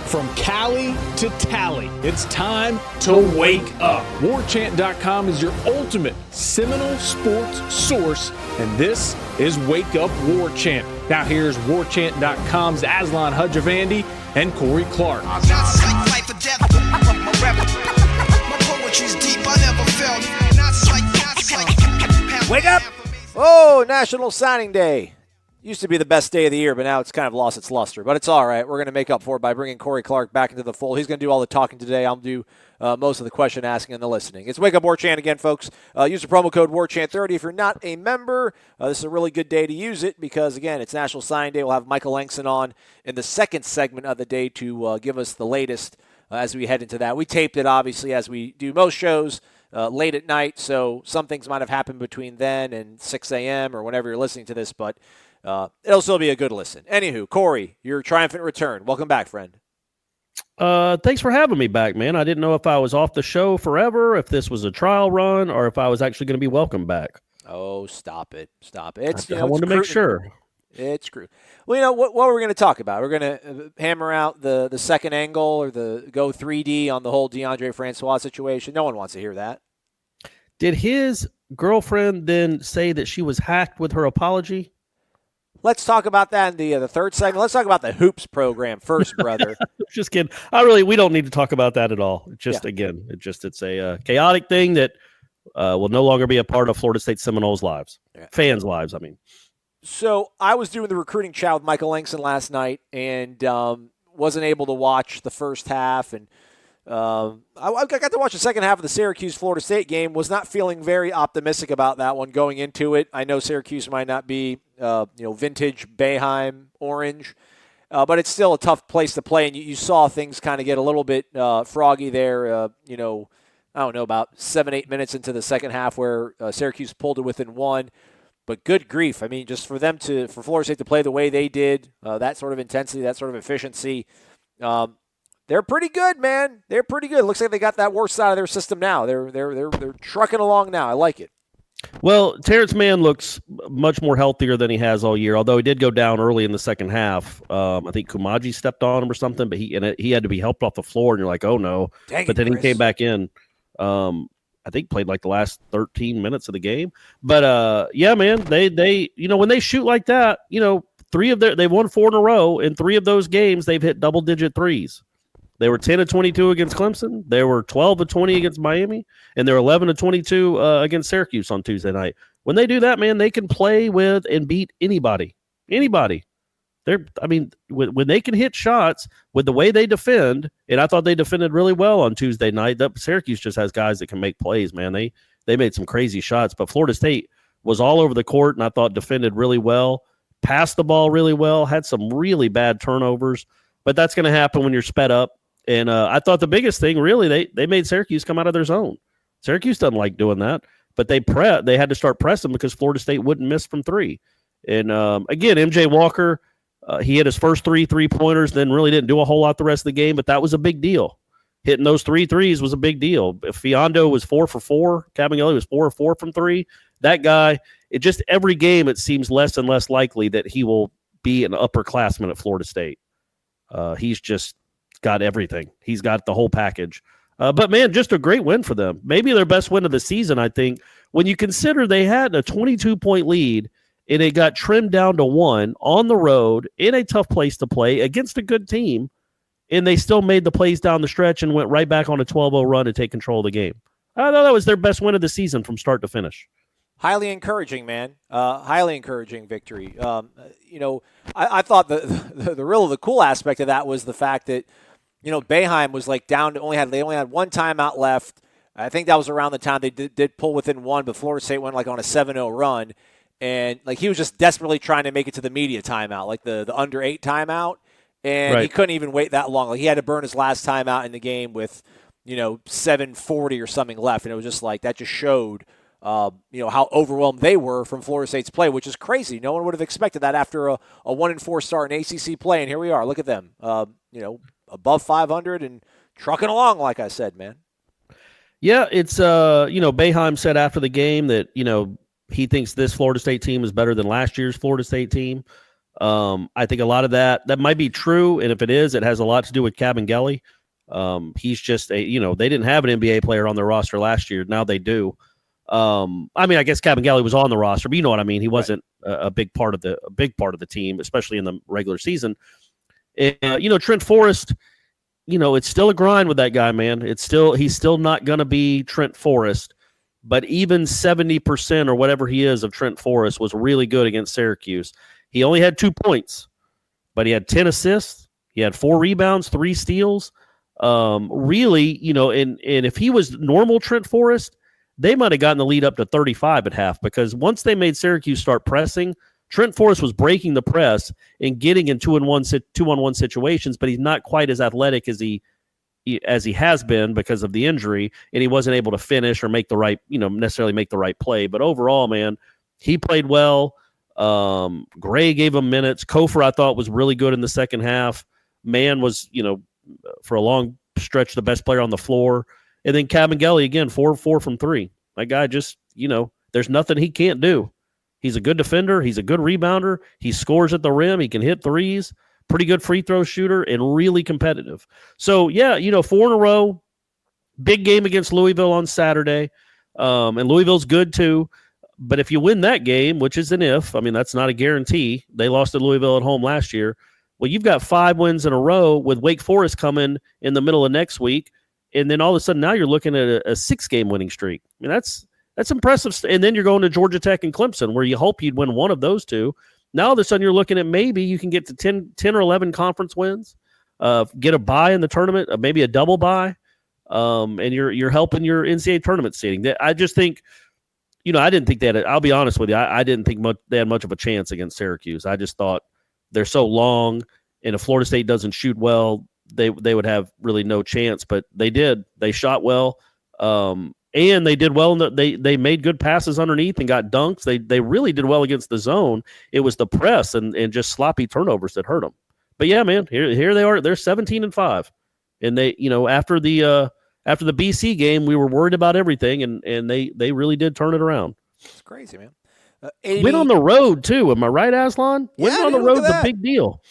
From Cali to Tally, it's time to wake up. WarChant.com is your ultimate Seminole sports source, and this is Wake Up War Chant. Now here's WarChant.com's Aslan Hudjavandi and Corey Clark. Wake up! Oh, National Signing Day. Used to be the best day of the year, but now it's kind of lost its luster. But it's all right. We're going to make up for it by bringing Corey Clark back into the fold. He's going to do all the talking today. I'll do most of the question asking and the listening. It's Wake Up War Chant again, folks. Use the promo code WarChant30 if you're not a member. This is a really good day to use it because, again, it's National Signing Day. We'll have Michael Langston on in the second segment of the day to give us the latest as we head into that. We taped it, obviously, as we do most shows, late at night, so some things might have happened between then and 6 a.m. or whenever you're listening to this, but it'll still be a good listen. Anywho, Corey, your triumphant return. Welcome back, friend. Thanks for having me back, man. I didn't know if I was off the show forever, if this was a trial run, or if I was actually going to be welcome back. Oh, stop it. Stop it. I wanted to make sure. It's crude. Well, what we're going to talk about? We're going to hammer out the second angle or the go 3D on the whole DeAndre Francois situation. No one wants to hear that. Did his girlfriend then say that she was hacked with her apology? Let's talk about that in the third segment. Let's talk about the Hoops program first, brother. Just kidding. We don't need to talk about that at all. It's a chaotic thing that will no longer be a part of Florida State Seminoles' lives. Yeah. Fans' lives, I mean. So I was doing the recruiting chat with Michael Langston last night and wasn't able to watch the first half. And I got to watch the second half of the Syracuse-Florida State game. Was not feeling very optimistic about that one going into it. I know Syracuse might not be vintage Boeheim orange, but it's still a tough place to play. And you saw things kind of get a little bit froggy there, I don't know, about 7-8 minutes into the second half where Syracuse pulled it within one. But good grief. I mean, just for Florida State to play the way they did, that sort of intensity, that sort of efficiency, they're pretty good, man. They're pretty good. Looks like they got that worst side of their system now. They're trucking along now. I like it. Well, Terrence Mann looks much more healthier than he has all year, although he did go down early in the second half. I think Kumaji stepped on him or something, but he had to be helped off the floor, and you're like, oh, no. But then he came back in. I think played like the last 13 minutes of the game. But, yeah, man, they when they shoot like that, they've won 4 in a row. In 3 of those games, they've hit double-digit threes. They were 10-22 against Clemson. They were 12-20 against Miami. And they're 11-22 against Syracuse on Tuesday night. When they do that, man, they can play with and beat anybody. Anybody. When they can hit shots with the way they defend, and I thought they defended really well on Tuesday night. Syracuse just has guys that can make plays, man. They made some crazy shots, but Florida State was all over the court, and I thought defended really well, passed the ball really well, had some really bad turnovers, but that's going to happen when you're sped up. And I thought the biggest thing, really, they made Syracuse come out of their zone. Syracuse doesn't like doing that, but they had to start pressing because Florida State wouldn't miss from 3. And, again, M.J. Walker, he hit his first 3 3-pointers, then really didn't do a whole lot the rest of the game, but that was a big deal. Hitting those 3 threes was a big deal. Fiondo was 4 for 4. Cabinelli was 4 for 4 from 3. That guy, every game it seems less and less likely that he will be an upperclassman at Florida State. He's just got everything. He's got the whole package. But, man, just a great win for them. Maybe their best win of the season, I think. When you consider they had a 22-point lead and it got trimmed down to 1 on the road in a tough place to play against a good team, and they still made the plays down the stretch and went right back on a 12-0 run to take control of the game. I thought that was their best win of the season from start to finish. Highly encouraging, man. Highly encouraging victory. I thought the cool aspect of that was the fact that, Boeheim was like down to they only had 1 timeout left. I think that was around the time they did pull within 1, but Florida State went like on a 7-0 run. And like he was just desperately trying to make it to the media timeout, like the under 8 timeout. And right. He couldn't even wait that long. Like he had to burn his last timeout in the game with, 7:40 or something left. And it was just like that just showed how overwhelmed they were from Florida State's play, which is crazy. No one would have expected that after a 1-4 start in ACC play, and here we are. Look at them, above 500 and trucking along, like I said, man. Yeah, it's Boeheim said after the game that he thinks this Florida State team is better than last year's Florida State team. I think a lot of that might be true, and if it is, it has a lot to do with Cabangeli. He's just they didn't have an NBA player on their roster last year. Now they do. I guess Cabangeli was on the roster, but you know what I mean. He wasn't a big part of the team, especially in the regular season. And, Trent Forrest, it's still a grind with that guy, man. He's still not going to be Trent Forrest, but even 70% or whatever he is of Trent Forrest was really good against Syracuse. He only had 2 points, but he had 10 assists. He had 4 rebounds, 3 steals. Really, and if he was normal Trent Forrest, they might have gotten the lead up to 35 at half, because once they made Syracuse start pressing, Trent Forrest was breaking the press and getting in 2-on-1 situations, but he's not quite as athletic as he has been because of the injury, and he wasn't able to finish or make the right, necessarily make the right play. But overall, man, he played well. Gray gave him minutes. Kofor, I thought, was really good in the second half. Mann was, for a long stretch, the best player on the floor. And then Cabangeli, again, 4-4 from 3. That guy just, there's nothing he can't do. He's a good defender. He's a good rebounder. He scores at the rim. He can hit threes. Pretty good free throw shooter and really competitive. So, 4 in a row. Big game against Louisville on Saturday. And Louisville's good too. But if you win that game, which is an if, that's not a guarantee. They lost to Louisville at home last year. Well, you've got 5 wins in a row with Wake Forest coming in the middle of next week. And then all of a sudden now you're looking at a 6-game winning streak. That's impressive. And then you're going to Georgia Tech and Clemson, where you hope you'd win one of those two. Now all of a sudden you're looking at maybe you can get to 10 or 11 conference wins, get a bye in the tournament, maybe a double bye, and you're helping your NCAA tournament seeding. I just think, I didn't think I'll be honest with you, I didn't think they had much of a chance against Syracuse. I just thought they're so long, and if Florida State doesn't shoot well, they would have really no chance. But they did. They shot well, and they did well. They made good passes underneath and got dunks. They really did well against the zone. It was the press and just sloppy turnovers that hurt them. But yeah, man, here they are. They're 17-5, and they after the BC game, we were worried about everything, and they really did turn it around. It's crazy, man. Win on the road too. Am I right, Aslan? Win on the road is a big deal.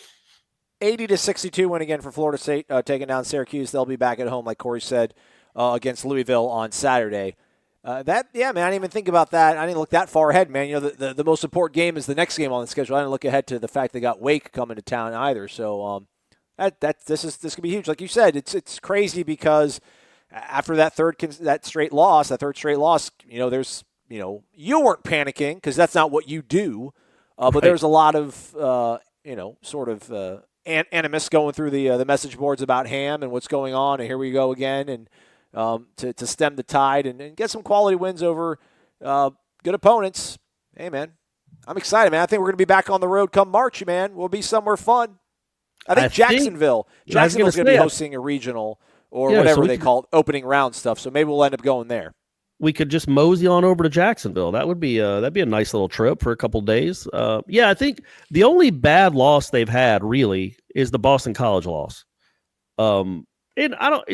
80-62 win again for Florida State, taking down Syracuse. They'll be back at home, like Corey said, against Louisville on Saturday. Man, I didn't even think about that. I didn't look that far ahead, man. The most important game is the next game on the schedule. I didn't look ahead to the fact they got Wake coming to town either. So this could be huge. Like you said, it's crazy because after that third straight loss, there's you weren't panicking because that's not what you do. But Right. there's a lot of animus going through the message boards about Ham and what's going on, and here we go again, and to stem the tide and get some quality wins over good opponents. Hey, man, I'm excited, man. I think we're going to be back on the road come March, man. We'll be somewhere fun. I think Jacksonville's going to be hosting a regional or whatever they call it, opening round stuff, so maybe we'll end up going there. We could just mosey on over to Jacksonville. That would be that'd be a nice little trip for a couple days. I think the only bad loss they've had really is the Boston College loss. And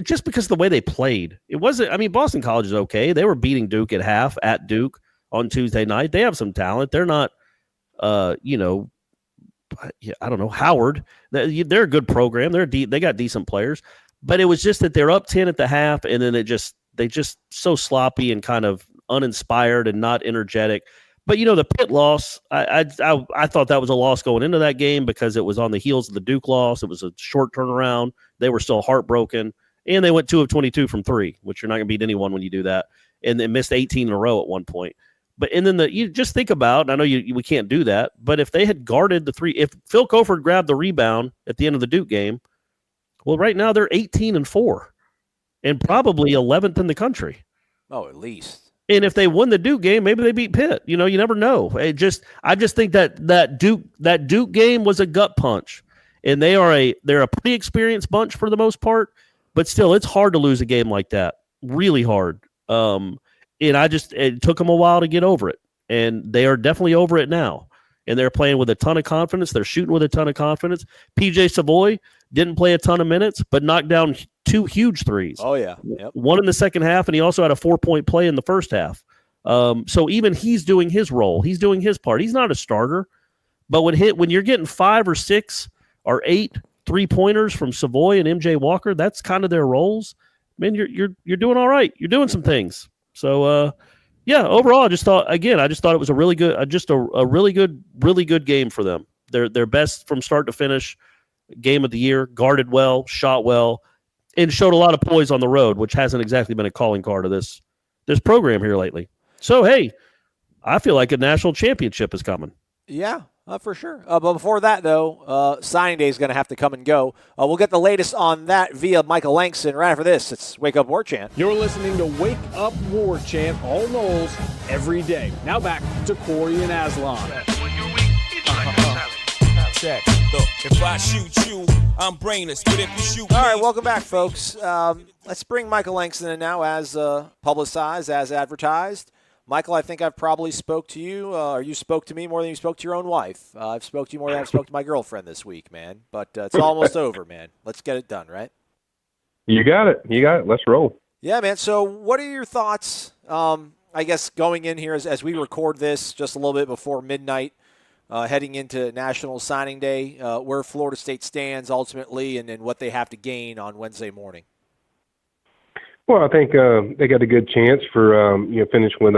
just because of the way they played. It wasn't. Boston College is okay. They were beating Duke at half at Duke on Tuesday night. They have some talent. They're not, I don't know, Howard. They're a good program. They got decent players, but it was just that they're up 10 at the half, and then they just so sloppy and kind of uninspired and not energetic. But, the Pitt loss, I thought that was a loss going into that game because it was on the heels of the Duke loss. It was a short turnaround. They were still heartbroken. And they went 2 of 22 from 3, which you're not going to beat anyone when you do that. And they missed 18 in a row at one point. And then you just think about, I know we can't do that, but if they had guarded the 3, if Phil Kofor grabbed the rebound at the end of the Duke game, well, right now they're 18-4. And probably 11th in the country. Oh, at least. And if they won the Duke game, maybe they beat Pitt. You never know. I just think that Duke game was a gut punch, and they're a pretty experienced bunch for the most part. But still, it's hard to lose a game like that. Really hard. And it took them a while to get over it, and they are definitely over it now. And they're playing with a ton of confidence. They're shooting with a ton of confidence. PJ Savoy didn't play a ton of minutes, but knocked down 2 huge threes. Oh, yeah. Yep. One in the second half, and he also had a 4-point play in the first half. So even he's doing his role. He's doing his part. He's not a starter, But when you're getting 5 or 6 or 8 3-pointers from Savoy and MJ Walker, that's kind of their roles. Man, you're doing all right. You're doing some things. So yeah, overall, I just thought it was a really good, a really good game for them. Their best from start to finish game of the year. Guarded well, shot well, and showed a lot of poise on the road, which hasn't exactly been a calling card of this program here lately. So hey, I feel like a national championship is coming. Yeah, for sure. But before that, though, signing day is going to have to come and go. We'll get the latest on that via Michael Langston. Right after this, it's Wake Up War Chant. You're listening to Wake Up War Chant, all Noles, every day. Now back to Corey and Aslan. Check. Look, if I shoot you, I'm brainless. But if you shoot All right, welcome back, folks. Let's bring Michael Langston in now, as publicized, as advertised. Michael, I think I've probably spoke to you, or you spoke to me more than you spoke to your own wife. I've spoke to you more than I've spoke to my girlfriend this week, man. But it's almost over, man. Let's get it done, right? You got it. Let's roll. Yeah, man. So what are your thoughts, I guess, going in here as we record this just a little bit before midnight, heading into National Signing Day, where Florida State stands ultimately and what they have to gain on Wednesday morning? Well, I think they got a good chance for finish with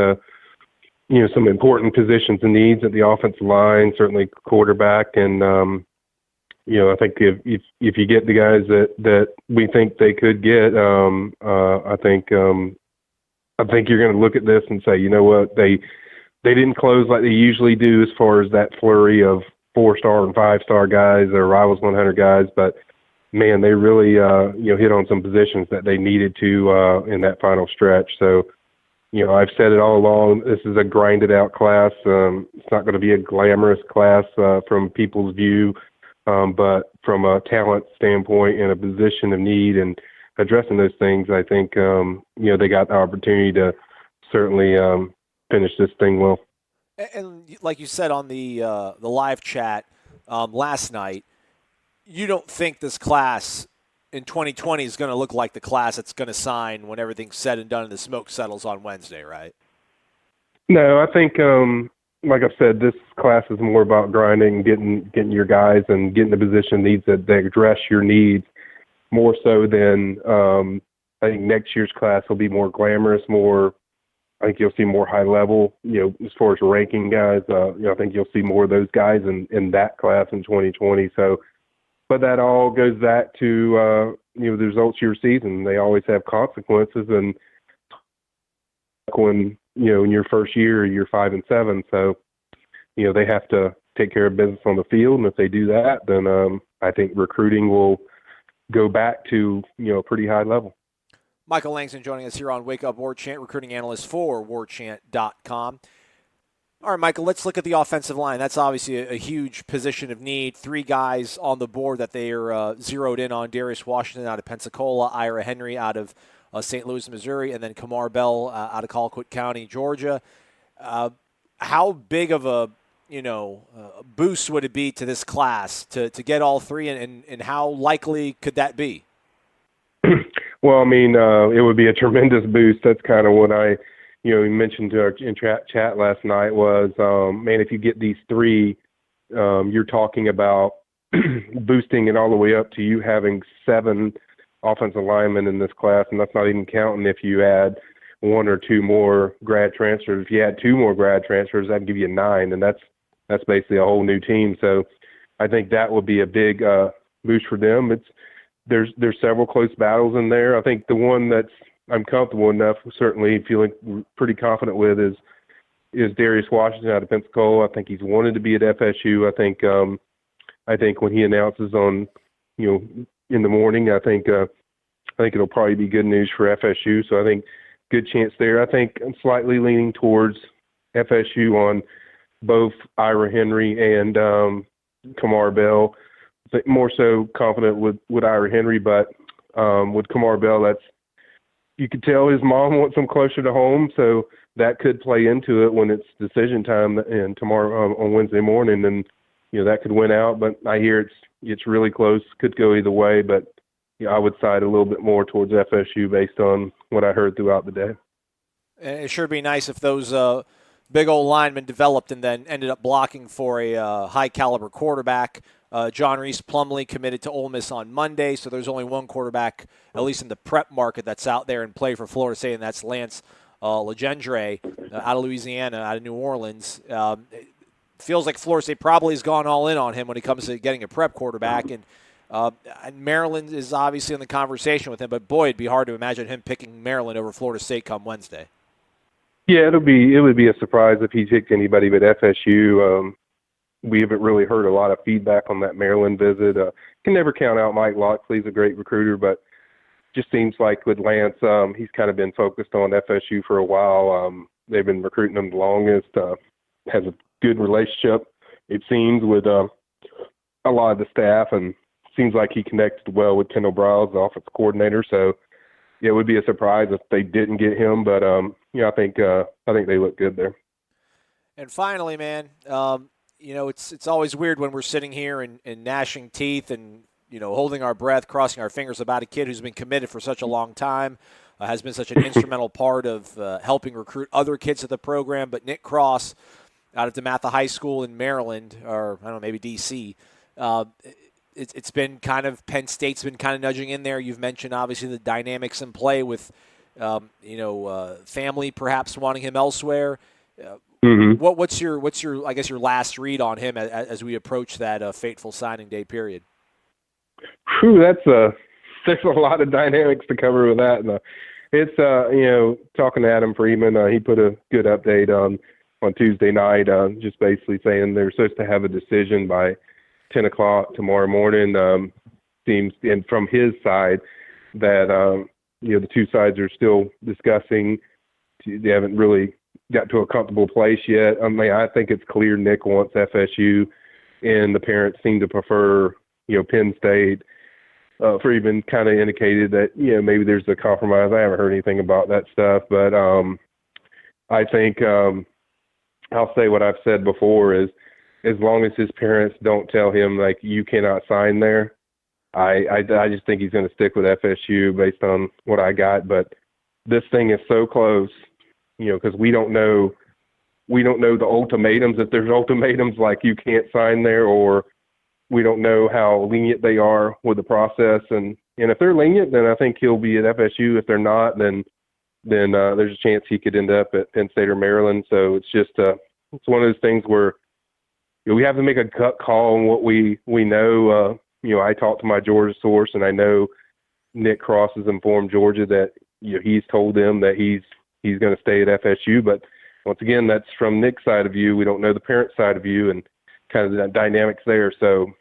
some important positions and needs at the offensive line, certainly quarterback, and I think if you get the guys that we think they could get, I think you're going to look at this and say, you know what, they didn't close like they usually do as far as that flurry of 4-star and 5-star guys or Rivals 100 guys, but man, they really hit on some positions that they needed to in that final stretch. So, I've said it all along. This is a grinded out class. It's not going to be a glamorous class from people's view, but from a talent standpoint and a position of need and addressing those things, I think they got the opportunity to certainly finish this thing well. And like you said on the live chat last night, you don't think this class in 2020 is going to look like the class that's going to sign when everything's said and done and the smoke settles on Wednesday, right? No, I think, like I've said, this class is more about grinding, getting your guys and getting the position needs that address your needs more so than I think next year's class will be more glamorous, I think you'll see more high level, as far as ranking guys. I think you'll see more of those guys in that class in 2020. So, but that all goes back to, the results of your season. They always have consequences. And when, in your first year, you're 5-7. So, they have to take care of business on the field. And if they do that, then I think recruiting will go back to, a pretty high level. Michael Langston joining us here on Wake Up War Chant, recruiting analyst for warchant.com. All right, Michael, let's look at the offensive line. That's obviously a huge position of need. 3 guys on the board that they are zeroed in on. Darius Washington out of Pensacola, Ira Henry out of St. Louis, Missouri, and then Kamar Bell out of Colquitt County, Georgia. How big of a boost would it be to this class to get all 3, and how likely could that be? Well, I mean, it would be a tremendous boost. That's kind of what I mentioned in chat last night was, man, if you get these 3, you're talking about boosting it all the way up to you having 7 offensive linemen in this class, and that's not even counting if you add 1 or 2 more grad transfers. If you add 2 more grad transfers, that'd give you 9, and that's basically a whole new team. So I think that would be a big boost for them. There's several close battles in there. I think the one that's I'm comfortable enough, certainly feeling pretty confident with, is Darius Washington out of Pensacola. I think he's wanted to be at FSU. I think when he announces on, in the morning, I think it'll probably be good news for FSU. So I think good chance there. I think I'm slightly leaning towards FSU on both Ira Henry and Kamar Bell. I think more so confident with Ira Henry, but with Kamar Bell, you could tell his mom wants him closer to home, so that could play into it when it's decision time and tomorrow on Wednesday morning, and that could win out. But I hear it's really close, could go either way. But I would side a little bit more towards FSU based on what I heard throughout the day. And it sure be nice if those big old lineman, developed and then ended up blocking for a high-caliber quarterback. John Reese Plumlee committed to Ole Miss on Monday, so there's only one quarterback, at least in the prep market, that's out there and play for Florida State, and that's Lance Legendre out of Louisiana, out of New Orleans. It feels like Florida State probably has gone all in on him when it comes to getting a prep quarterback, and Maryland is obviously in the conversation with him, but boy, it'd be hard to imagine him picking Maryland over Florida State come Wednesday. Yeah, it would be a surprise if he picked anybody but FSU. We haven't really heard a lot of feedback on that Maryland visit. Can never count out Mike Locksley. He's a great recruiter, but just seems like with Lance, he's kind of been focused on FSU for a while. They've been recruiting him the longest. Has a good relationship, it seems, with a lot of the staff, and seems like he connected well with Kendall Briles, the offensive coordinator. So yeah, it would be a surprise if they didn't get him, but I think they look good there. And finally, man, it's always weird when we're sitting here and gnashing teeth and holding our breath, crossing our fingers about a kid who's been committed for such a long time, has been such an instrumental part of helping recruit other kids to the program. But Nick Cross out of DeMatha High School in Maryland, or I don't know, maybe D.C., it's been kind of, Penn State's been kind of nudging in there. You've mentioned, obviously, the dynamics in play with, family perhaps wanting him elsewhere. What's your I guess your last read on him as we approach that fateful signing day period? Whew, there's a lot of dynamics to cover with that. And, it's talking to Adam Friedman, he put a good update on Tuesday night, just basically saying they're supposed to have a decision by 10 o'clock tomorrow morning. Seems, and from his side, that the two sides are still discussing. They haven't really got to a comfortable place yet. I mean, I think it's clear Nick wants FSU, and the parents seem to prefer, Penn State. Friedman kind of indicated that, maybe there's a compromise. I haven't heard anything about that stuff, but I think I'll say what I've said before is, as long as his parents don't tell him, like, you cannot sign there, I just think he's going to stick with FSU based on what I got. But this thing is so close, because we don't know the ultimatums, if there's ultimatums like you can't sign there, or we don't know how lenient they are with the process. And if they're lenient, then I think he'll be at FSU. If they're not, then there's a chance he could end up at Penn State or Maryland. So it's just it's one of those things where we have to make a gut call on what we know. I talked to my Georgia source, and I know Nick Cross has informed Georgia that he's told them that he's going to stay at FSU. But once again, that's from Nick's side of view. We don't know the parent side of view and kind of the dynamics there. So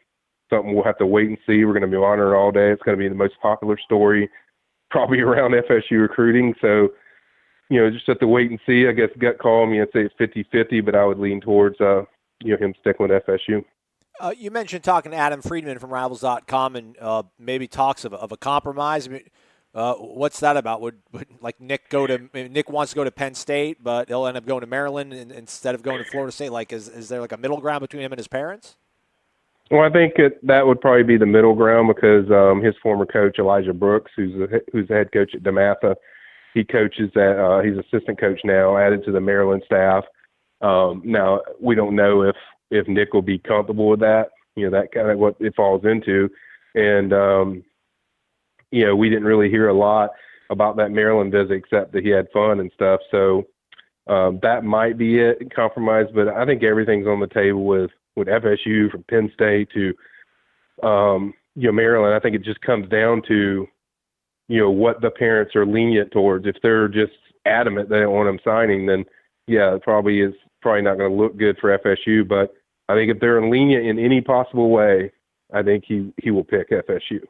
something we'll have to wait and see. We're going to be monitoring all day. It's going to be the most popular story probably around FSU recruiting. So, just have to wait and see. I guess gut call me and say it's 50-50, but I would lean towards him sticking with FSU. You mentioned talking to Adam Friedman from Rivals.com and maybe talks of a compromise. I mean, what's that about? Would like Nick wants to go to Penn State, but he'll end up going to Maryland instead of going to Florida State? Like, is there like a middle ground between him and his parents? Well, I think that would probably be the middle ground, because his former coach, Elijah Brooks, who's the head coach at DeMatha, he coaches he's assistant coach now, added to the Maryland staff. Now, we don't know if Nick will be comfortable with that, that kind of what it falls into. And, we didn't really hear a lot about that Maryland visit except that he had fun and stuff. So that might be it, compromise. But I think everything's on the table with FSU, from Penn State to, Maryland. I think it just comes down to, what the parents are lenient towards. If they're just adamant they don't want him signing, then, yeah, it probably not going to look good for FSU. But I think if they're lenient in any possible way, I think he will pick FSU.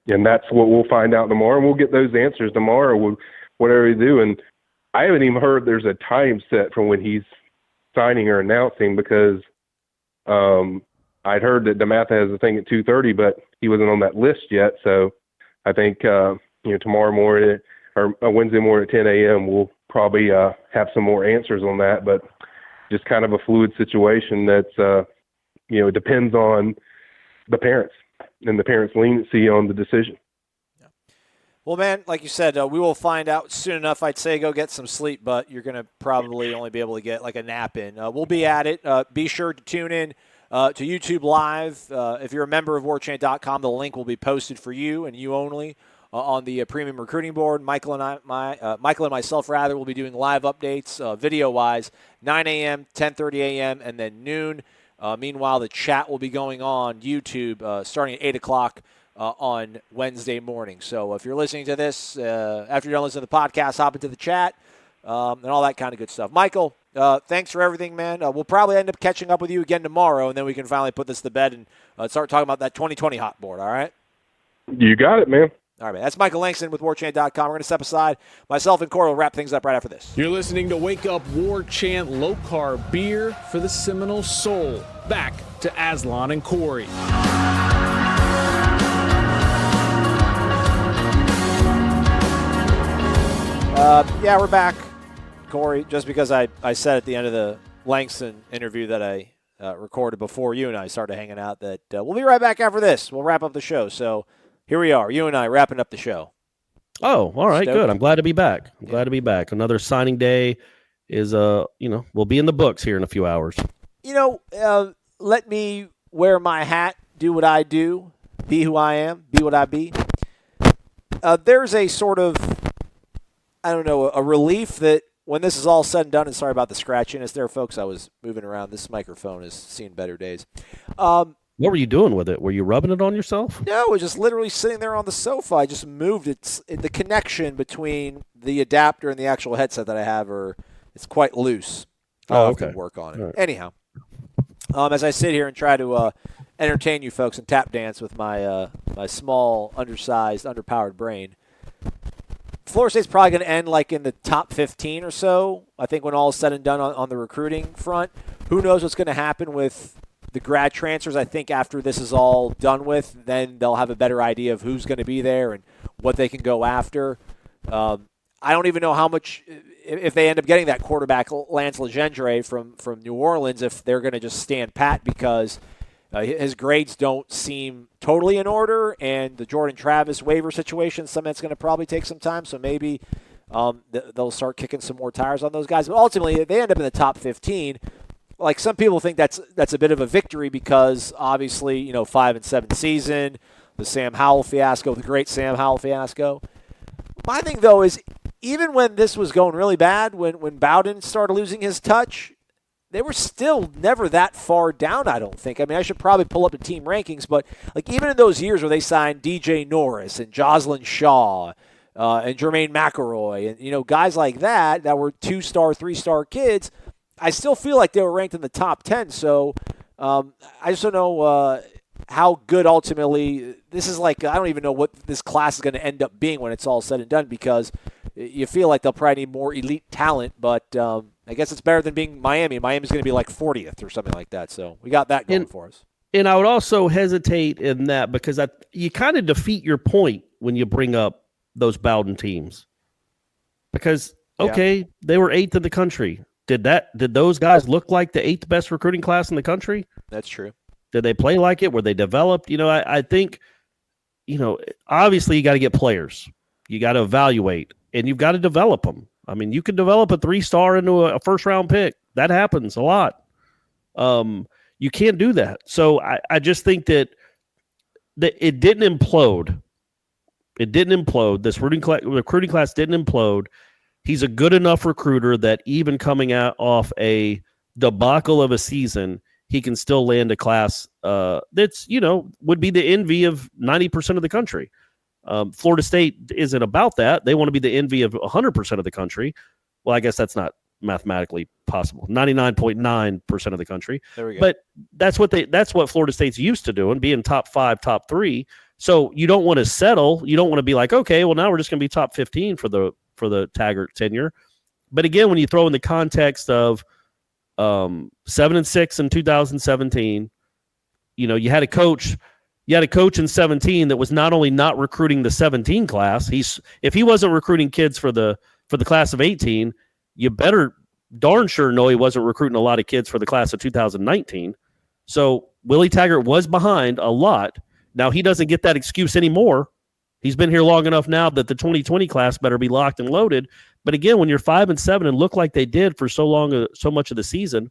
And that's what we'll find out tomorrow, and we'll get those answers tomorrow, whatever we do. And I haven't even heard there's a time set for when he's signing or announcing, because I'd heard that DeMatha has a thing at 2:30, but he wasn't on that list yet. So I think tomorrow morning or Wednesday morning at 10 a.m. we'll probably have some more answers on that. But just kind of a fluid situation that's it depends on the parents and the parents' leniency on the decision. Well, man, like you said, we will find out soon enough. I'd say go get some sleep, but you're going to probably only be able to get like a nap in. We'll be at it. Be sure to tune in to YouTube Live. If you're a member of WarChant.com, the link will be posted for you and you only on the premium recruiting board. Michael and myself will be doing live updates, video-wise, 9 a.m., 10:30 a.m., and then noon. Meanwhile, the chat will be going on YouTube starting at 8 o'clock on Wednesday morning. So if you're listening to this, after you're done listening to the podcast, hop into the chat and all that kind of good stuff. Michael, thanks for everything, man. We'll probably end up catching up with you again tomorrow, and then we can finally put this to bed and start talking about that 2020 hot board, all right? You got it, man. All right, man. That's Michael Langston with WarChant.com. We're going to step aside. Myself and Corey will wrap things up right after this. You're listening to Wake Up War Chant low-carb beer for the Seminole soul. Back to Aslan and Corey. Yeah, we're back, Corey, just because I said at the end of the Langston interview that I recorded before you and I started hanging out that we'll be right back after this. We'll wrap up the show. So here we are, you and I wrapping up the show. Oh, all right, good. I'm glad to be back. Glad to be back. Another signing day is, we'll be in the books here in a few hours. Let me wear my hat, do what I do, be who I am, be what I be. There's a sort of, a relief that when this is all said and done, and sorry about the scratchiness there, folks, I was moving around. This microphone has seen better days. What were you doing with it? Were you rubbing it on yourself? No, it was just literally sitting there on the sofa. I just moved it. The connection between the adapter and the actual headset that I have it's quite loose. I'll have to work on it. Right. Anyhow, as I sit here and try to entertain you folks and tap dance with my small, undersized, underpowered brain, Florida State's probably going to end like in the top 15 or so, I think, when all is said and done on the recruiting front. Who knows what's going to happen with the grad transfers? I think after this is all done with, then they'll have a better idea of who's going to be there and what they can go after. I don't even know how much, if they end up getting that quarterback, Lance Legendre from New Orleans, if they're going to just stand pat because his grades don't seem totally in order, and the Jordan Travis waiver situation, something that's going to probably take some time, so maybe they'll start kicking some more tires on those guys. But ultimately, if they end up in the top 15, like some people think that's a bit of a victory because obviously, 5-7 season, the Sam Howell fiasco, the great Sam Howell fiasco. My thing, though, is even when this was going really bad, when Bowden started losing his touch, they were still never that far down, I don't think. I mean, I should probably pull up the team rankings, but like even in those years where they signed DJ Norris and Joslyn Shaw and Jermaine McElroy and, guys like that were 2-star, 3-star kids, I still feel like they were ranked in the top 10. So I just don't know how good ultimately this is. Like, I don't even know what this class is going to end up being when it's all said and done because you feel like they'll probably need more elite talent, but I guess it's better than being Miami. Miami's going to be like 40th or something like that. So we got that going for us. And I would also hesitate in that because you kind of defeat your point when you bring up those Bowden teams. Because, they were 8th in the country. Did those guys look like the 8th best recruiting class in the country? That's true. Did they play like it? Were they developed? I think, obviously you got to get players. You got to evaluate, and you've got to develop them. I mean, you can develop a 3-star into a first-round pick. That happens a lot. You can't do that. So I just think that it didn't implode. It didn't implode. This recruiting class didn't implode. He's a good enough recruiter that even coming out off a debacle of a season, he can still land a class that's, would be the envy of 90% of the country. Florida State isn't about that. They want to be the envy of 100% of the country. Well, I guess that's not mathematically possible. 99.9% of the country. There we go. But that's what Florida State's used to doing, being top 5, top 3. So you don't want to settle. You don't want to be like, okay, well now we're just going to be top 15 for the Taggart tenure. But again, when you throw in the context of 7-6 in 2017, you had a coach. You had a coach in 17 that was not only not recruiting the 17 class. If he wasn't recruiting kids for the class of 18, you better darn sure know he wasn't recruiting a lot of kids for the class of 2019. So Willie Taggart was behind a lot. Now he doesn't get that excuse anymore. He's been here long enough now that the 2020 class better be locked and loaded. But again, when you're 5-7 and look like they did for so much of the season,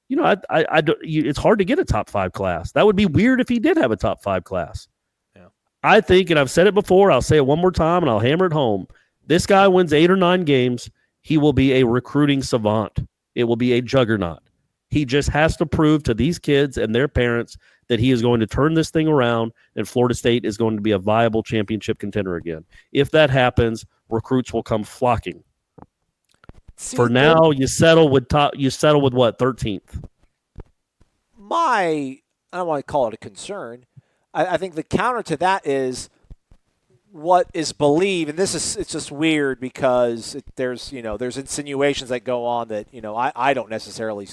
it's hard to get a top 5 class. That would be weird if he did have a top 5 class. Yeah. I think, and I've said it before, I'll say it one more time, and I'll hammer it home. This guy wins 8 or 9 games, he will be a recruiting savant. It will be a juggernaut. He just has to prove to these kids and their parents that he is going to turn this thing around and Florida State is going to be a viable championship contender again. If that happens, recruits will come flocking. For now, you settle with what, 13th? I don't want to call it a concern. I think the counter to that is what is believed, and it's just weird because there's insinuations that go on that I don't necessarily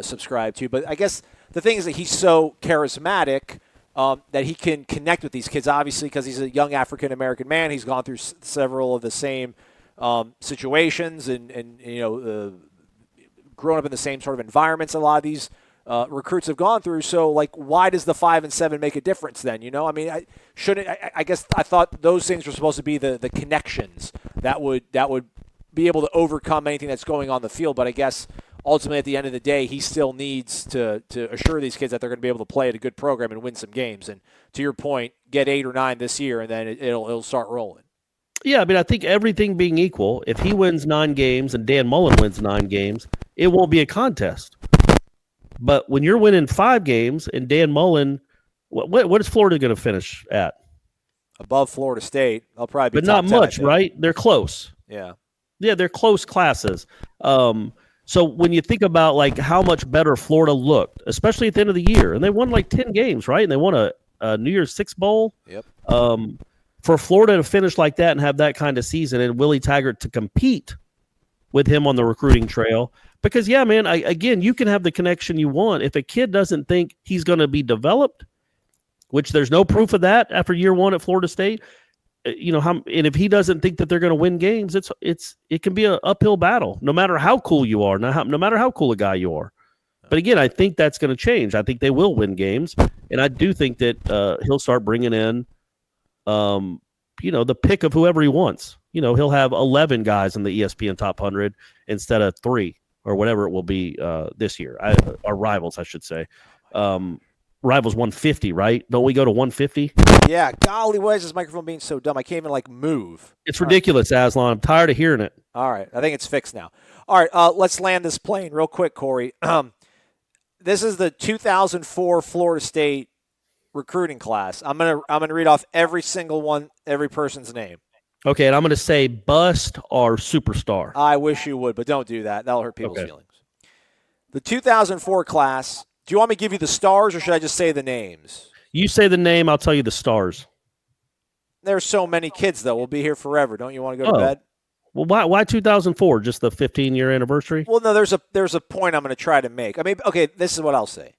subscribe to, but I guess the thing is that he's so charismatic that he can connect with these kids, obviously, because he's a young African-American man. He's gone through several of the same situations and grown up in the same sort of environments a lot of these recruits have gone through. So, why does the 5-7 make a difference then? I guess I thought those things were supposed to be the connections that would be able to overcome anything that's going on the field. But I guess ultimately, at the end of the day, he still needs to assure these kids that they're going to be able to play at a good program and win some games. And to your point, get 8 or 9 this year, and then it'll start rolling. Yeah, I think everything being equal, if he wins 9 games and Dan Mullen wins 9 games, it won't be a contest. But when you're winning 5 games and Dan Mullen, what is Florida going to finish at? Above Florida State. They'll probably be but top not 10, much, right? They're close. Yeah. Yeah, they're close classes. So when you think about how much better Florida looked, especially at the end of the year, and they won 10 games, right? And they won a New Year's Six Bowl. Yep. For Florida to finish like that and have that kind of season, and Willie Taggart to compete with him on the recruiting trail, because yeah, man, again, you can have the connection you want. If a kid doesn't think he's going to be developed, which there's no proof of that after year 1 at Florida State, and if he doesn't think that they're going to win games, it can be an uphill battle, no matter how cool you are, no matter how cool a guy you are. But again, I think that's going to change. I think they will win games, and I do think that he'll start bringing in, the pick of whoever he wants. He'll have 11 guys in the ESPN Top 100 instead of 3 or whatever it will be this year. Our rivals, I should say. Rivals 150, right? Don't we go to 150? Yeah. Golly, why is this microphone being so dumb? I can't even move. It's ridiculous, Aslan. I'm tired of hearing it. All right. I think it's fixed now. All right. Let's land this plane real quick, Corey. This is the 2004 Florida State recruiting class. I'm gonna read off every single one, every person's name. Okay, and I'm going to say bust or superstar. I wish you would, but don't do that. That'll hurt people's feelings. The 2004 class, do you want me to give you the stars or should I just say the names? You say the name, I'll tell you the stars. There's so many kids, though. We'll be here forever. Don't you want to go to bed? Well, why 2004? Just the 15-year anniversary? Well, no, there's a point I'm going to try to make. Okay, this is what I'll say.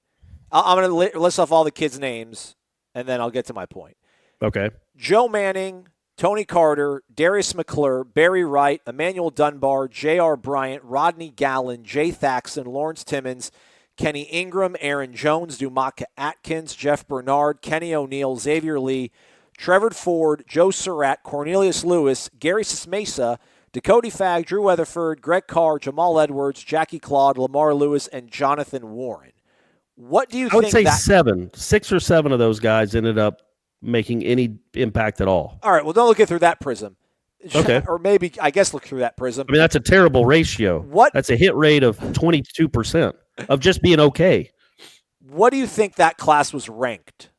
I'm going to list off all the kids' names, and then I'll get to my point. Okay. Joe Manning, Tony Carter, Darius McClure, Barry Wright, Emmanuel Dunbar, J.R. Bryant, Rodney Gallen, Jay Thaxton, Lawrence Timmons, Kenny Ingram, Aaron Jones, Dumaka Atkins, Jeff Bernard, Kenny O'Neill, Xavier Lee, Trevor Ford, Joe Surratt, Cornelius Lewis, Gary Sismesa, Dakota Fagg, Drew Weatherford, Greg Carr, Jamal Edwards, Jackie Claude, Lamar Lewis, and Jonathan Warren. What do you think? I would say 6 or 7 of those guys ended up making any impact at all. All right, well, don't look it through that prism. Okay. Or maybe, I guess, look through that prism. I mean, that's a terrible ratio. That's a hit rate of 22% of just being okay. What do you think that class was ranked?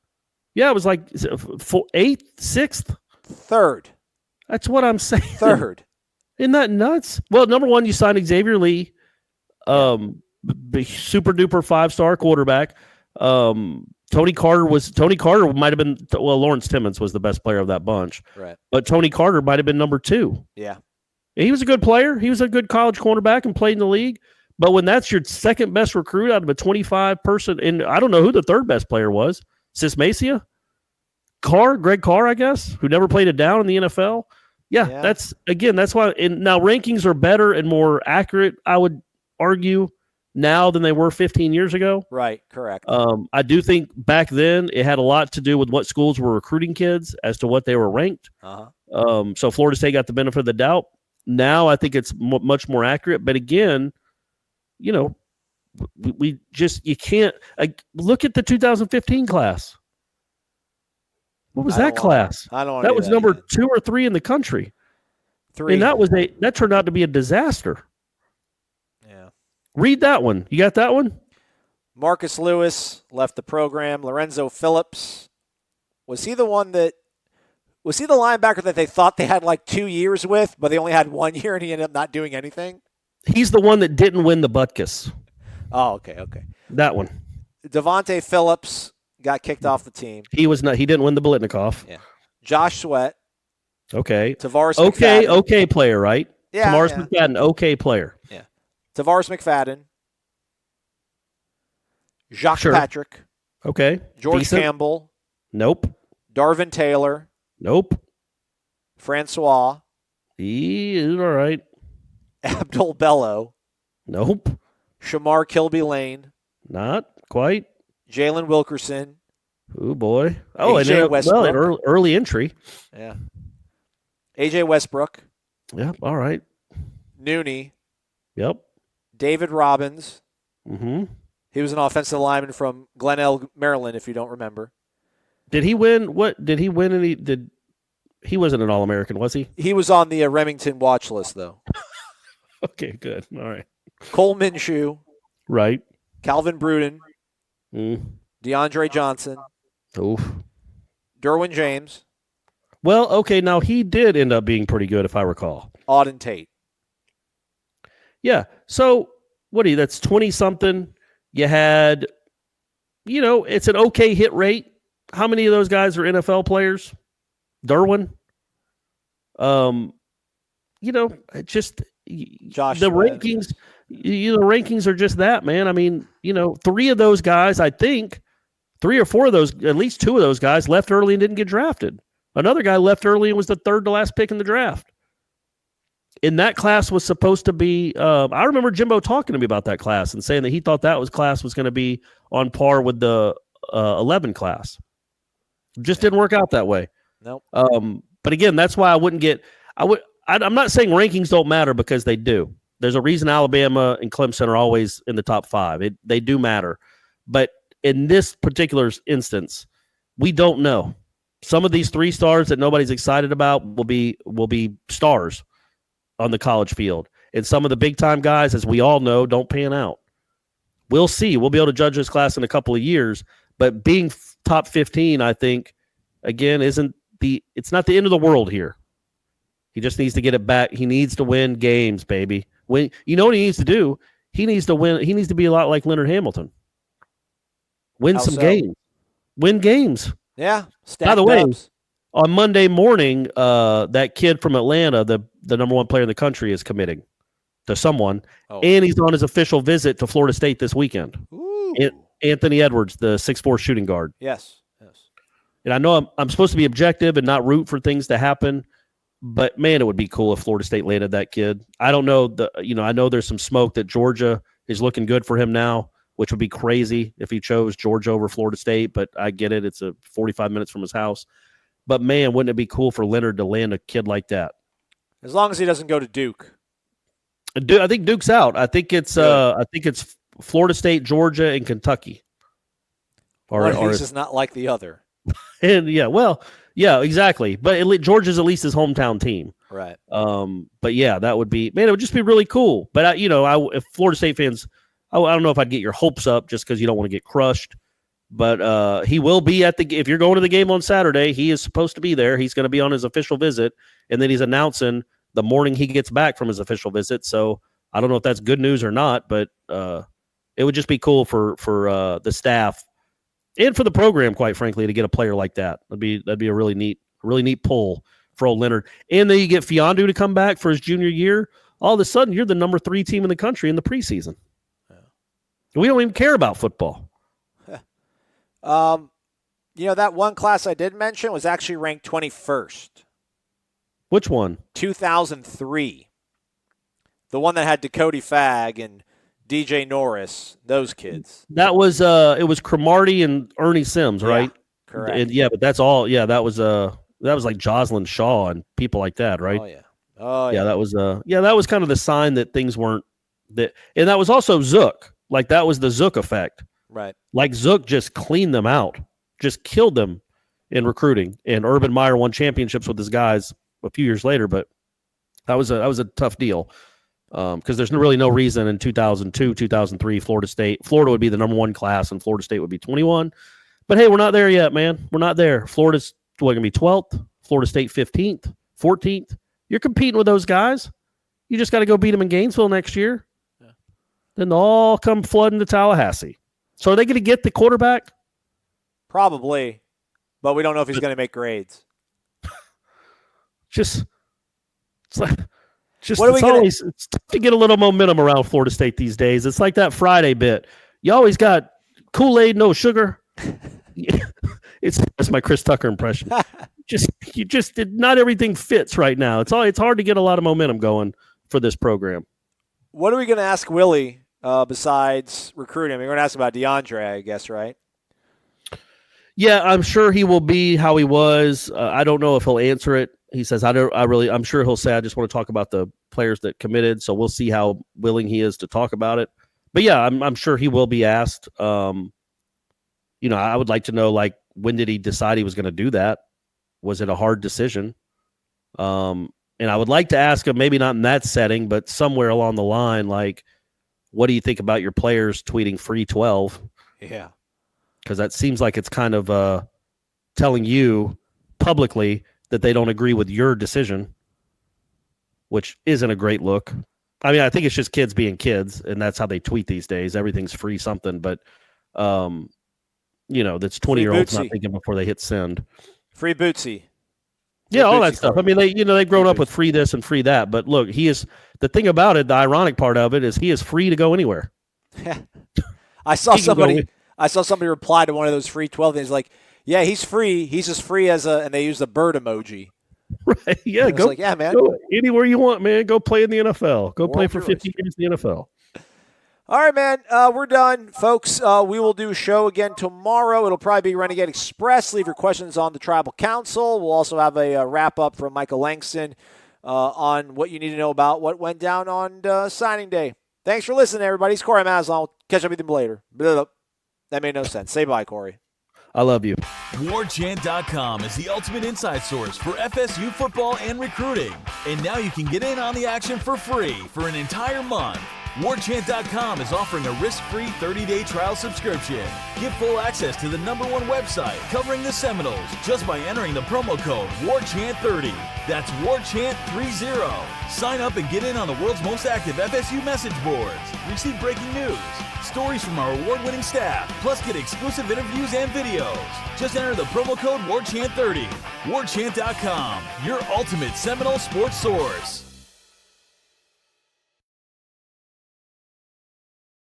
Yeah, it was 8th, 6th? 3rd. That's what I'm saying. 3rd. Isn't that nuts? Well, number one, you signed Xavier Lee, super duper 5-star quarterback. Tony Carter might have been, Lawrence Timmons was the best player of that bunch. Right. But Tony Carter might have been number 2. Yeah. He was a good player. He was a good college cornerback and played in the league. But when that's your second best recruit out of a 25-person, and I don't know who the third best player was, Sismacia? Greg Carr, I guess, who never played it down in the NFL. Yeah. That's why. And now rankings are better and more accurate, I would argue, now than they were 15 years ago. Right, correct. I do think back then it had a lot to do with what schools were recruiting kids as to what they were ranked. So Florida State got the benefit of the doubt. Now I think it's much more accurate. But again, you can't look at the 2015 class. What was that class? I don't. That was number 2 or 3 in the country. 3. And that turned out to be a disaster. Yeah. Read that one. You got that one? Marcus Lewis left the program. Lorenzo Phillips. Was he the linebacker that they thought they had like 2 years with, but they only had 1 year and he ended up not doing anything? He's the one that didn't win the Butkus. Oh, okay. That one. Devontae Phillips got kicked off the team. He didn't win the Blitnikoff. Yeah. Josh Sweat. Okay. Tavares McFadden. Okay player, right? Yeah. Tavares McFadden, okay player. Yeah. Tavares McFadden. Jacques Patrick. Okay. George Decent. Campbell. Nope. Darvin Taylor. Nope. Francois. He is all right. Abdul Bello. Nope. Shamar Kilby Lane. Not quite. Jalen Wilkerson. Oh, boy. Oh, AJ and Westbrook. an early entry. Yeah. AJ Westbrook. Yep, all right. Nooney. Yep. David Robbins. Mm-hmm. He was an offensive lineman from Glenelg, Maryland, if you don't remember. Did he win? What did he win? He wasn't an All-American, was he? He was on the Remington watch list, though. Okay, good. All right. Cole Minshew. Right. Calvin Bruden. DeAndre Johnson. Oof. Derwin James. Well, okay, now he did end up being pretty good, if I recall. Auden Tate. Yeah. So, that's 20-something. You had, it's an okay hit rate. How many of those guys are NFL players? Derwin? Just Josh the Sweat. rankings. The rankings are just that, man. I mean, 3 of those guys, I think, 3 or 4 of those, at least 2 of those guys left early and didn't get drafted. Another guy left early and was the 3rd to last pick in the draft. And that class was supposed to be, I remember Jimbo talking to me about that class and saying that he thought that class was going to be on par with the 11 class. Just didn't work out that way. Nope. But again, that's why I'm not saying rankings don't matter, because they do. There's a reason Alabama and Clemson are always in the top 5. They do matter. But in this particular instance, we don't know. Some of these 3 stars that nobody's excited about will be stars on the college field. And some of the big-time guys, as we all know, don't pan out. We'll see. We'll be able to judge this class in a couple of years. But being top 15, I think, again, it's not the end of the world here. He just needs to get it back. He needs to win games, baby. What he needs to do? He needs to win. He needs to be a lot like Leonard Hamilton. Win some games. Win games. Yeah. By the way, on Monday morning, that kid from Atlanta, the number 1 player in the country, is committing to someone, and he's on his official visit to Florida State this weekend. Ooh. Anthony Edwards, the 6'4" shooting guard. Yes. And I know I'm supposed to be objective and not root for things to happen, but man, it would be cool if Florida State landed that kid. I don't know I know there's some smoke that Georgia is looking good for him now, which would be crazy if he chose Georgia over Florida State, but I get it. It's 45 minutes from his house. But man, wouldn't it be cool for Leonard to land a kid like that? As long as he doesn't go to Duke. I think Duke's out. I think it's Florida State, Georgia, and Kentucky. One of these is not like the other. And exactly. But Georgia's at least his hometown team. Right. But yeah, that would be, man, it would just be really cool. But if Florida State fans, I don't know if I'd get your hopes up just because you don't want to get crushed. But he will be if you're going to the game on Saturday, he is supposed to be there. He's going to be on his official visit, and then he's announcing the morning he gets back from his official visit. So I don't know if that's good news or not, but it would just be cool for the staff and for the program, quite frankly, to get a player like that. That'd be a really neat pull for old Leonard. And then you get Fiondu to come back for his junior year. All of a sudden, you're the number 3 team in the country in the preseason. Yeah. We don't even care about football. That one class I did mention was actually ranked 21st. Which one? 2003. The one that had Dakota Fagg and DJ Norris, those kids. That was it was Cromartie and Ernie Sims, right? Yeah, correct. And, yeah, but that's all. Yeah, that was like Jocelyn Shaw and people like that, right? Oh yeah. That was kind of the sign that things weren't that, and that was also Zook. Like that was the Zook effect, right? Like Zook just cleaned them out, just killed them in recruiting. And Urban Meyer won championships with his guys a few years later, but that was a tough deal because there's really no reason in 2002, 2003, Florida would be the number 1 class and Florida State would be 21. But hey, we're not there yet, man. We're not there. Florida's going to be 12th, Florida State 15th, 14th. You're competing with those guys. You just got to go beat them in Gainesville next year. Yeah. Then they'll all come flooding to Tallahassee. So are they going to get the quarterback? Probably, but we don't know if he's going to make grades. It's tough to get a little momentum around Florida State these days. It's like that Friday bit. You always got Kool-Aid, no sugar. That's my Chris Tucker impression. Not everything fits right now. It's hard to get a lot of momentum going for this program. What are we going to ask Willie besides recruiting? I mean, we're going to ask about DeAndre, I guess, right? Yeah, I'm sure he will be how he was. I don't know if he'll answer it. He says, I'm sure he'll say, I just want to talk about the players that committed. So we'll see how willing he is to talk about it. But yeah, I'm sure he will be asked. I would like to know, like, when did he decide he was going to do that? Was it a hard decision? And I would like to ask him, maybe not in that setting, but somewhere along the line, like, what do you think about your players tweeting free 12? Yeah. Because that seems like it's kind of telling you publicly that they don't agree with your decision, which isn't a great look. I mean, I think it's just kids being kids, and that's how they tweet these days. Everything's free something, but, that's 20-year-olds not thinking before they hit send. Free Bootsy. Yeah, all that stuff. I mean, they've grown up with free this and free that. But look, the thing about it, the ironic part of it is he is free to go anywhere. I saw somebody reply to one of those free 12 things like, yeah, he's free. He's as free as and they use the bird emoji. Right. Yeah. Go, like, yeah, man. Go anywhere you want, man. Go play in the NFL. Go play for 50 years in the NFL. All right, man. We're done, folks. We will do a show again tomorrow. It'll probably be Renegade Express. Leave your questions on the Tribal Council. We'll also have a wrap-up from Michael Langston on what you need to know about what went down on signing day. Thanks for listening, everybody. It's Corey Maslon. We'll catch up with you later. That made no sense. Say bye, Corey. I love you. WarChant.com is the ultimate inside source for FSU football and recruiting. And now you can get in on the action for free for an entire month. WarChant.com is offering a risk-free 30-day trial subscription. Get full access to the #1 website covering the Seminoles just by entering the promo code WarChant30. That's WarChant30. Sign up and get in on the world's most active FSU message boards. Receive breaking news, stories from our award-winning staff, plus get exclusive interviews and videos. Just enter the promo code WarChant30. WarChant.com, your ultimate Seminole sports source.